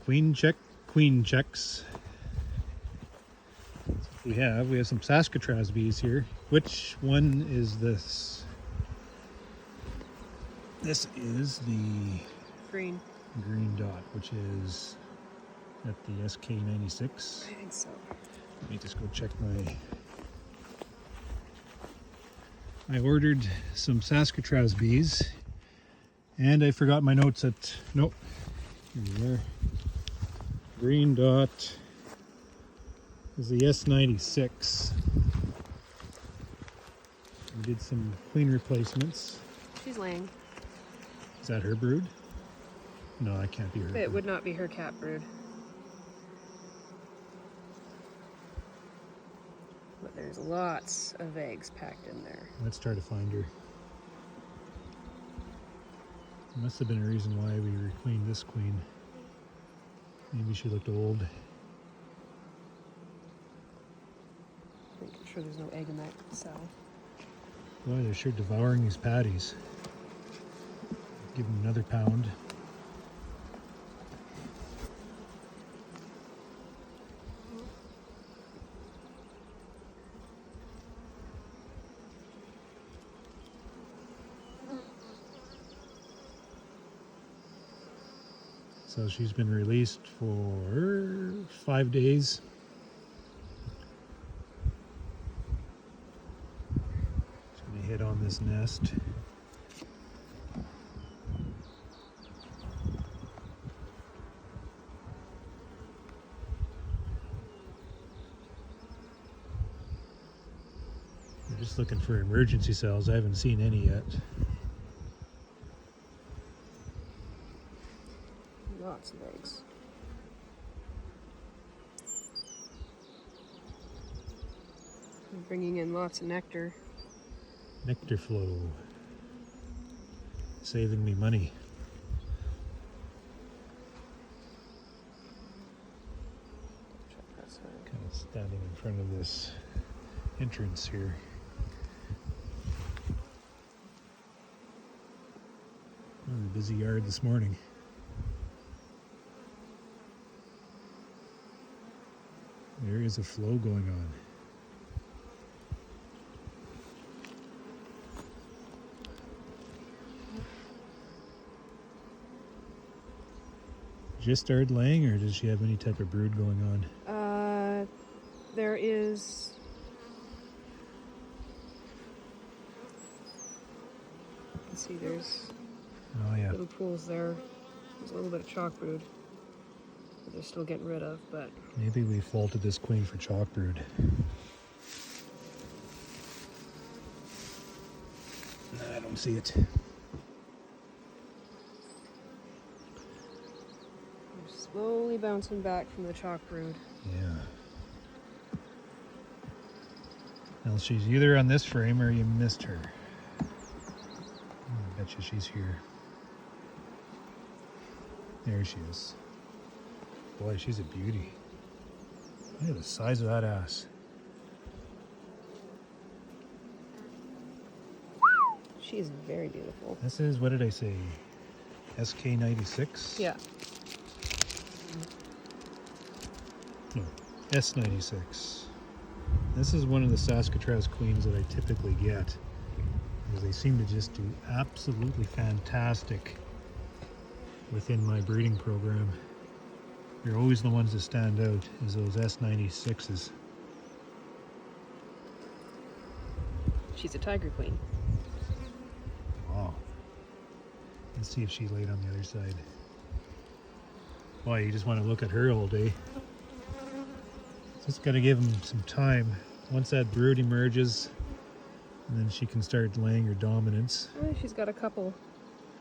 queen checks. We have some Saskatraz bees here. Which one is this? This is the green dot, which is at the SK96. I think so. Let me just go check I ordered some Saskatraz bees and I forgot my notes nope. Here we are. Green dot is the S96. We did some queen replacements. She's laying. Is that her brood? No, that can't be her. It would not be her cat brood. But there's lots of eggs packed in there. Let's try to find her. There must have been a reason why we reclaimed this queen. Maybe she looked old. I'm sure there's no egg in that cell. Boy, they're sure devouring these patties. Give them another pound. So she's been released for 5 days. She's going to hit on this nest. We're just looking for emergency cells. I haven't seen any yet. Lots of eggs. I'm bringing in lots of nectar. Nectar flow. Saving me money. Kind of standing in front of this entrance here. Oh, a busy yard this morning. There is a flow going on. Just started laying, or does she have any type of brood going on? There is. You can see there's Oh yeah. little pools there. There's a little bit of chalk brood that they're still getting rid of, but Maybe we faulted this queen for chalk brood. I don't see it. they're slowly bouncing back from the chalk brood. Yeah. Well, she's either on this frame or you missed her. I bet you she's here. There she is. Boy, she's a beauty. Look at the size of that ass. She is very beautiful. This is, what did I say? SK96? Yeah. No, S96. This is one of the Saskatraz queens that I typically get, because they seem to just do absolutely fantastic within my breeding program. They're always the ones that stand out, is those S96s. She's a tiger queen. Wow. Let's see if she laid on the other side. Boy, you just want to look at her all day. Just got to give them some time. Once that brood emerges, and then she can start laying her dominance. She's got a couple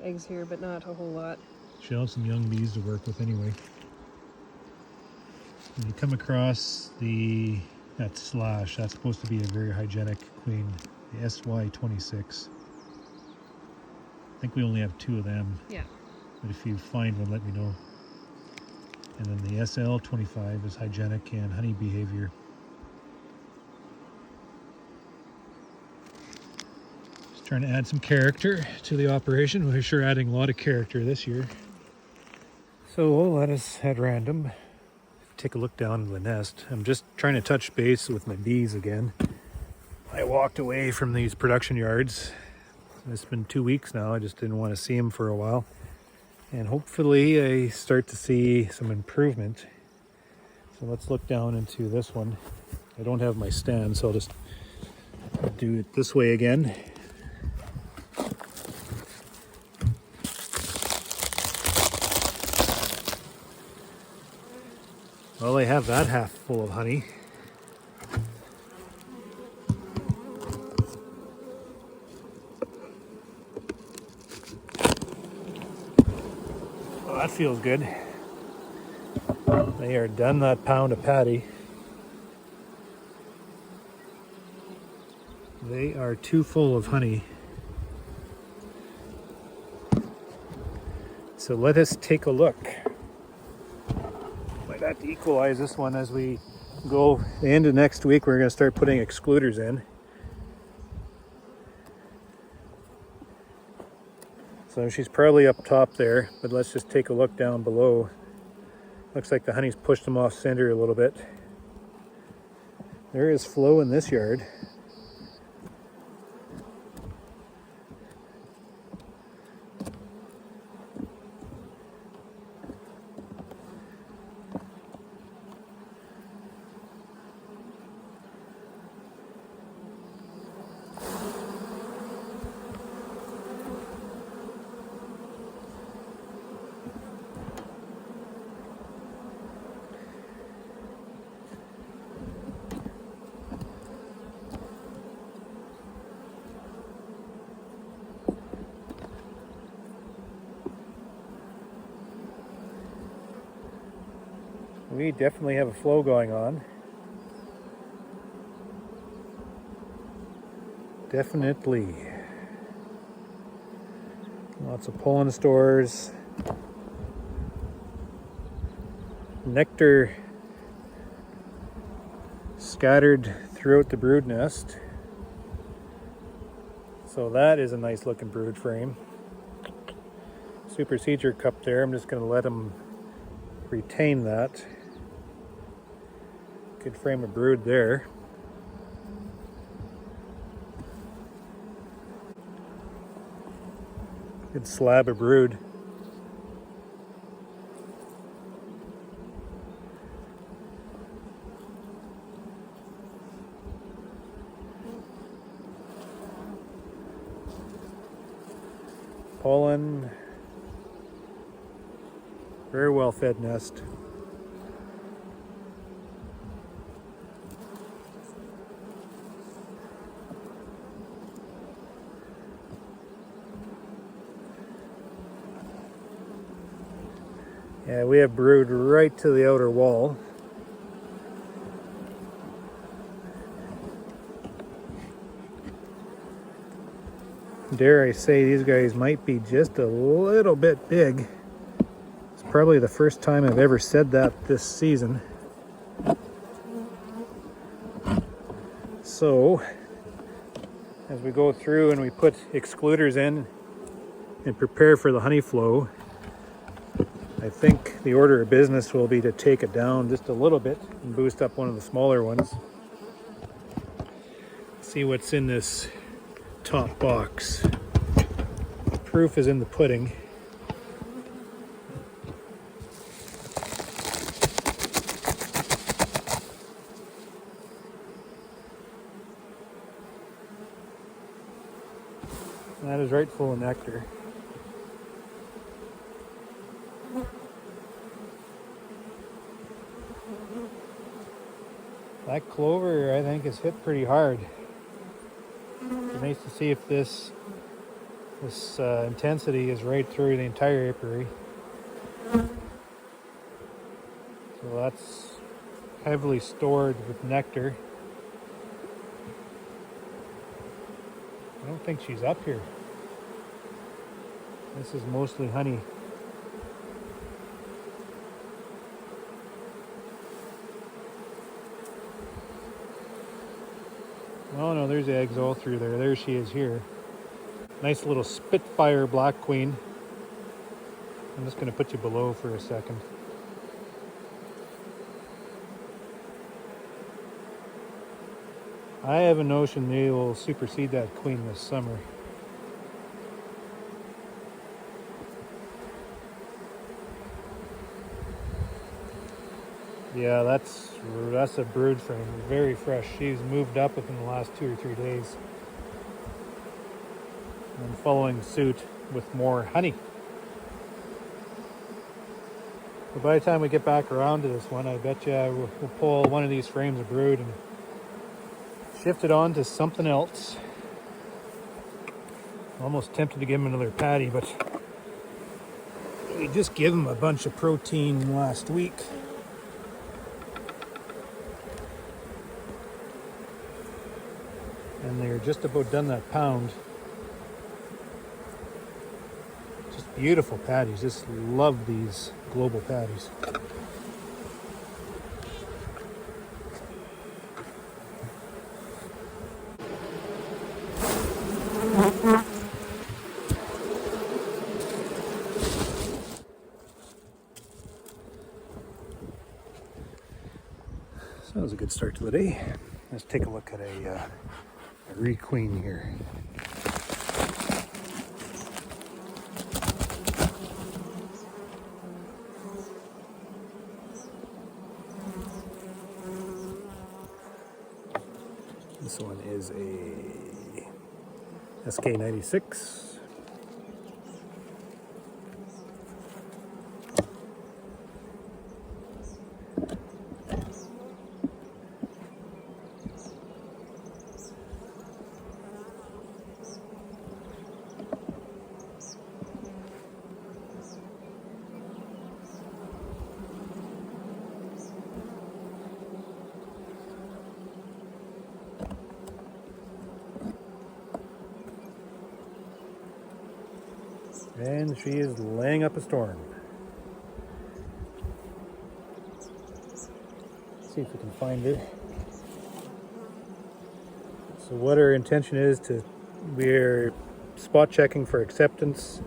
eggs here, but not a whole lot. She'll have some young bees to work with anyway. When you come across that slash, that's supposed to be a very hygienic queen, the SY26. I think we only have 2 of them. Yeah. But if you find one, let me know. And then the SL25 is hygienic and honey behavior. Just trying to add some character to the operation. We're sure adding a lot of character this year. So let us at random take a look down in the nest. I'm just trying to touch base with my bees again. I walked away from these production yards. It's been 2 weeks now. I just didn't want to see them for a while. And hopefully I start to see some improvement. So let's look down into this one. I don't have my stand, so I'll just do it this way again. Well, I have that half full of honey. Well, that feels good. They are done that pound of patty. They are too full of honey. So let us take a look. Might have to equalize this one as we go. The end of next week, we're going to start putting excluders in. So she's probably up top there, but let's just take a look down below. Looks like the honey's pushed them off center a little bit. There is flow in this yard. We definitely have a flow going on. Definitely. Lots of pollen stores. Nectar scattered throughout the brood nest. So that is a nice looking brood frame. Supersedure cup there. I'm just going to let them retain that. Good frame of brood there. Good slab of brood. Pollen. Very well fed nest. Yeah, we have brood right to the outer wall. Dare I say these guys might be just a little bit big. It's probably the first time I've ever said that this season. So, as we go through and we put excluders in and prepare for the honey flow, I think the order of business will be to take it down just a little bit and boost up one of the smaller ones. See what's in this top box. Proof is in the pudding. That is right full of nectar. That clover, I think, is hit pretty hard. It's nice to see if this intensity is right through the entire apiary. So that's heavily stored with nectar. I don't think she's up here. This is mostly honey. Oh no, there's eggs all through there. There she is here. Nice little Spitfire Black Queen. I'm just going to put you below for a second. I have a notion they will supersede that queen this summer. Yeah, that's a brood frame. Very fresh. She's moved up within the last 2 or 3 days. And following suit with more honey. But by the time we get back around to this one, I bet you we'll pull one of these frames of brood and shift it on to something else. I'm almost tempted to give him another patty, but we just gave him a bunch of protein last week. And they're just about done that pound. Just beautiful patties. Just love these global patties. So that was a good start to the day. Let's take a look at a requeen here. This one is a SK96. And she is laying up a storm. Let's see if we can find her. So what our intention is we're spot checking for acceptance,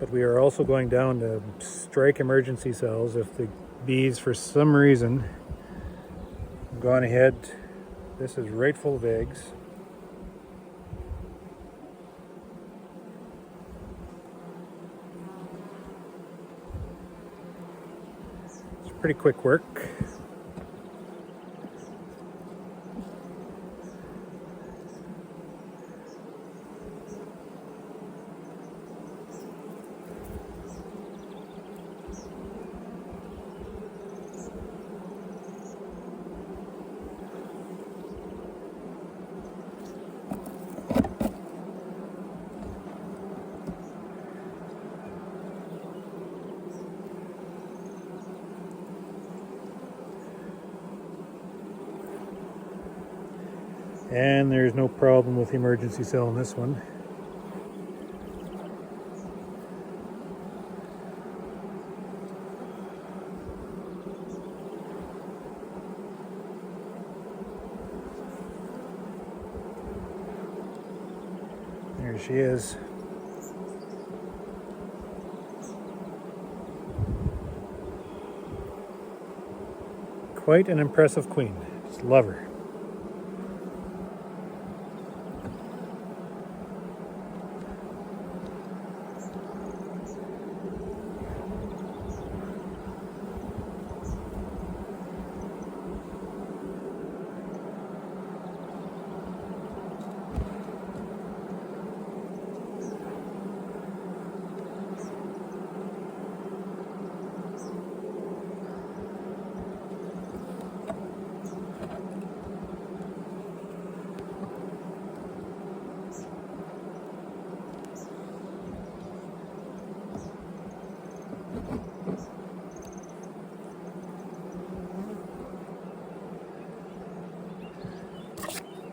but we are also going down to strike emergency cells if the bees for some reason have gone ahead. This is right full of eggs. Pretty quick work. And there's no problem with the emergency cell in this one. There she is. Quite an impressive queen. Just love her.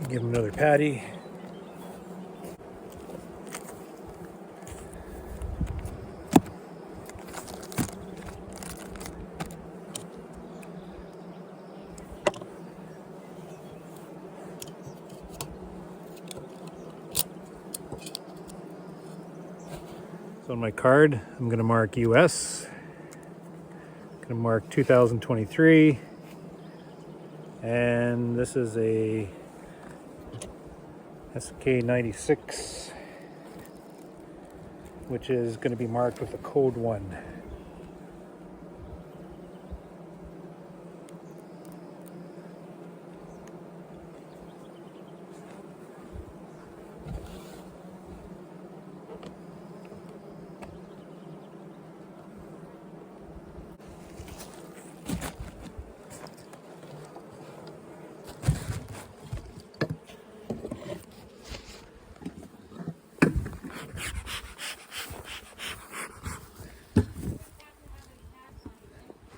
Give him another patty. So on my card, I'm going to mark US. I'm going to mark 2023. And this is a SK96, which is going to be marked with a code 1.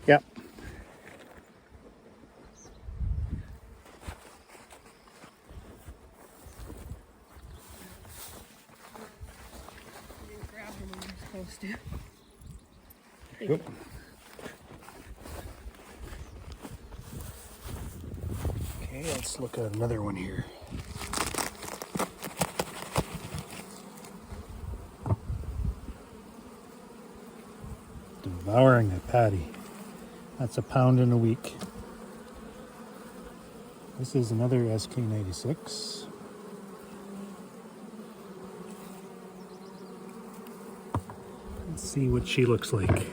Yep. You didn't grab them when you're supposed to. Oop. Okay, let's look at another one here. Devouring a patty. That's a pound in a week. This is another SK96. Let's see what she looks like.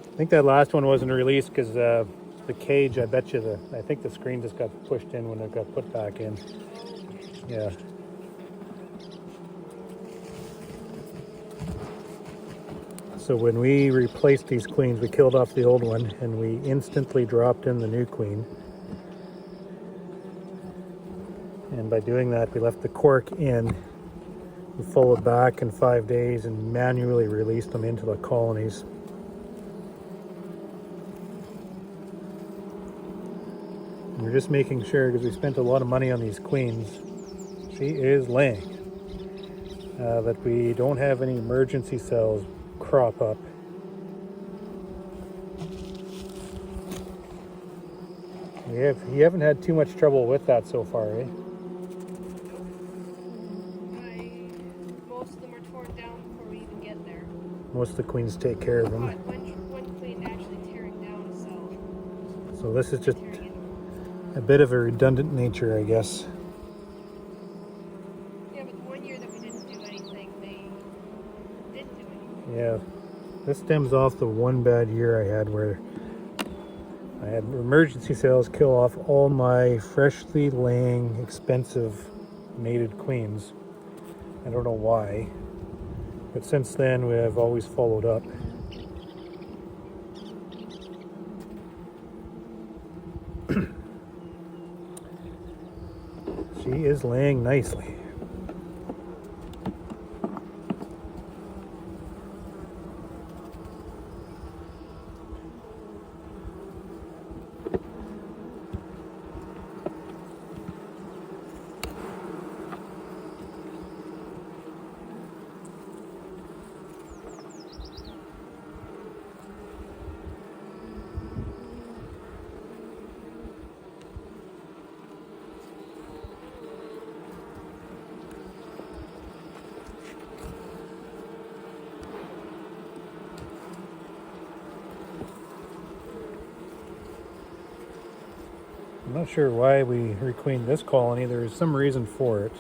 I think that last one wasn't released because the cage, I bet you I think the screen just got pushed in when it got put back in. Yeah. So when we replaced these queens, we killed off the old one and we instantly dropped in the new queen. And by doing that, we left the cork in. We followed back in 5 days and manually released them into the colonies. And we're just making sure, because we spent a lot of money on these queens, she is laying, that we don't have any emergency cells crop up. You haven't had too much trouble with that so far, eh? Most of them are torn down before we even get there. Most of the queens take care of them. One queen actually tearing down a cell. So this is just a bit of a redundant nature, I guess. Yeah, but the 1 year that we didn't do anything, they didn't do anything. Yeah, this stems off the one bad year I had where I had emergency sales kill off all my freshly laying, expensive mated queens. I don't know why, but since then we have always followed up. She is laying nicely. I'm not sure why we requeened this colony. There's some reason for it.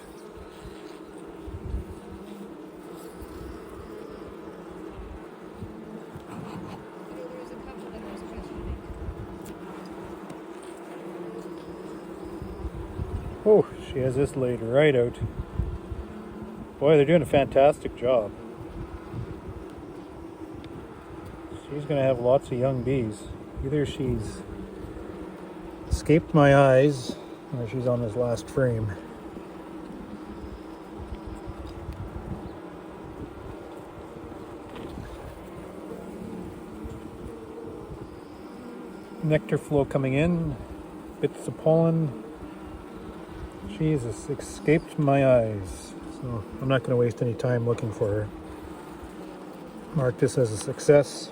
There's a couple that was questioning. Oh, she has this laid right out. Boy, they're doing a fantastic job. She's going to have lots of young bees. Either she's escaped my eyes or she's on this last frame. Nectar flow coming in, bits of pollen. Jesus, escaped my eyes. So I'm not going to waste any time looking for her. Mark this as a success.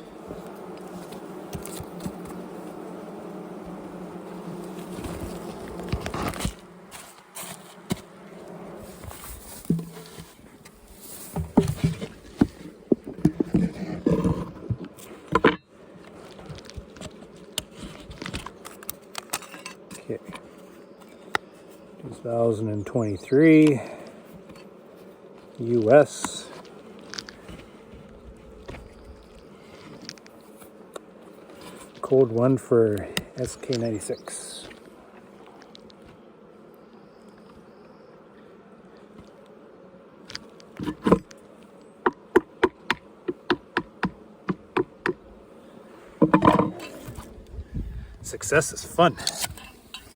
2023 US. Code 1 for SK96. Success is fun.